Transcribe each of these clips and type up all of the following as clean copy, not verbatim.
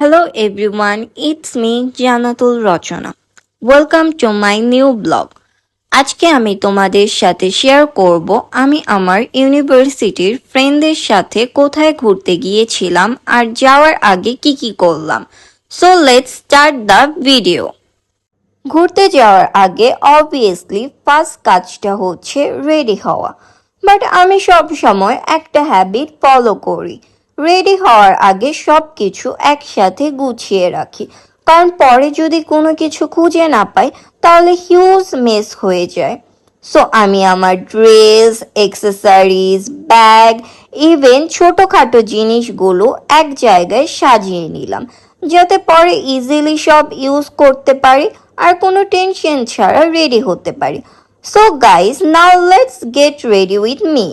Hello everyone, it's me Janatul Rachana. Welcome to my new blog. আজকে আমি তোমাদের সাথে শেয়ার করব আমি আমার ইউনিভার্সিটির ফ্রেন্ডদের সাথে কোথায় ঘুরতে গিয়েছিলাম আর যাওয়ার আগে কি করলাম। So let's start the video. ঘুরতে যাওয়ার আগে অবভিয়াসলি ফার্স্ট কাজটা হচ্ছে রেডি হওয়া, বাট আমি সব সময় একটা হ্যাবিট ফলো করি। রেডি হওয়ার আগে সব কিছু একসাথে গুছিয়ে রাখি, কারণ পরে যদি কোনো কিছু খুঁজে না পাই তাহলে হিউজ মেস হয়ে যায়। সো আমি আমার ড্রেস, এক্সেসরিজ, ব্যাগ, ইভেন ছোটোখাটো জিনিসগুলো এক জায়গায় সাজিয়ে নিলাম, যাতে পরে ইজিলি সব ইউজ করতে পারি আর কোনো টেনশন ছাড়া রেডি হতে পারি। So guys, now let's get ready with me.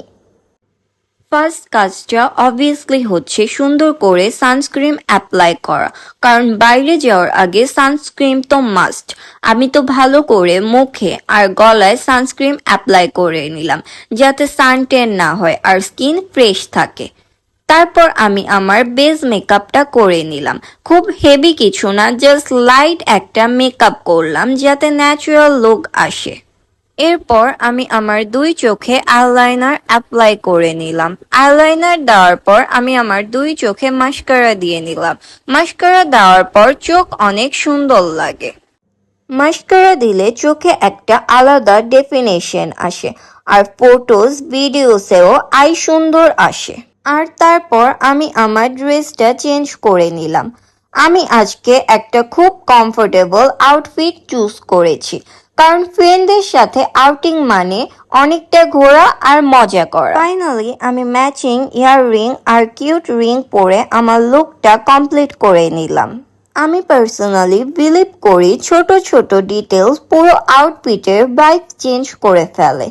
First কাজটা অবভিয়াসলি হচ্ছে সুন্দর করে সানস্ক্রিন অ্যাপ্লাই করা, কারণ বাইরে যাওয়ার আগে সানস্ক্রিন তো মাস্ট। আমি তো ভালো করে মুখে আর গলায় সানস্ক্রিন অ্যাপ্লাই করে নিলাম, যাতে সানটেন না হয় আর স্কিন ফ্রেশ থাকে। তারপর আমি আমার বেস মেকআপটা করে নিলাম। খুব হেভি কিছু না, জাস্ট লাইট একটা মেকআপ করলাম যাতে ন্যাচারাল লুক আসে। এরপর আমি আমার দুই চোখে আইলাইনার অ্যাপ্লাই করে নিলাম। আইলাইনার দেওয়ার পর আমি আমার দুই চোখে মাস্কারা দিয়ে নিলাম। মাস্কারা দেওয়ার পর চোখ অনেক সুন্দর লাগে। মাস্কারা দিলে চোখে একটা আলাদা ডেফিনেশন আসে, আর ফটোজ ভিডিওসেও আই সুন্দর আসে। আর তারপর আমি আমার ড্রেসটা চেঞ্জ করে নিলাম। আমি আজকে একটা খুব কমফোর্টেবল আউটফিট চুজ করেছি, কারণ ফ্রেন্ডদের সাথে আউটিং মানে অনেকটা ঘোরা আর মজা করা। ফাইনালি আমি ম্যাচিং ইয়াররিং আর কিউট রিং পরে আমার লুকটা কমপ্লিট করে নিলাম। আমি পার্সোনালি বিলিভ করি ছোট ছোট ডিটেলস পুরো আউটফিটের ভাইব চেঞ্জ করে ফেলে।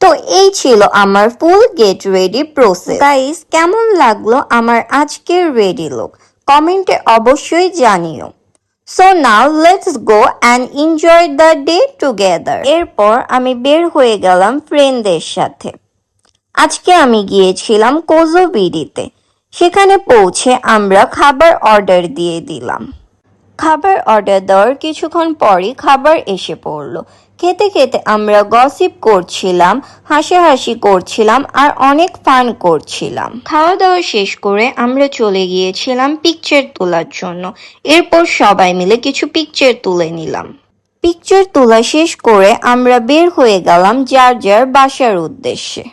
তো এই ছিল আমার ফুল গেট রেডি প্রসেস। গাইস, কেমন লাগলো আমার আজকের রেডি লুক? কমেন্টে অবশ্যই জানিও। So now let's go and enjoy the day together. এরপর আমি বের হয়ে গেলাম ফ্রেন্ডদের সাথে। আজকে আমি গিয়েছিলাম কোজোবিডিতে। সেখানে পৌঁছে আমরা খাবার অর্ডার দিয়ে দিলাম। খাবার অর্ডার দেওয়ার কিছুক্ষণ পরই খাবার এসে পড়লো। খেতে খেতে আমরা গসিপ করছিলাম, হাসাহাসি করছিলাম আর অনেক ফান করছিলাম। খাওয়া দাওয়া শেষ করে আমরা চলে গিয়েছিলাম পিকচার তোলার জন্য। এরপর সবাই মিলে কিছু পিকচার তুলে নিলাম। পিকচার তোলা শেষ করে আমরা বের হয়ে গেলাম যার যার বাসার উদ্দেশ্যে।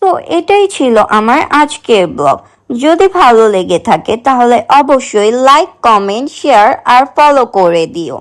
তো এটাই ছিল আমার আজকের ব্লগ। যদি ভালো লেগে থাকে তাহলে অবশ্যই লাইক, কমেন্ট, শেয়ার আর ফলো করে দিও।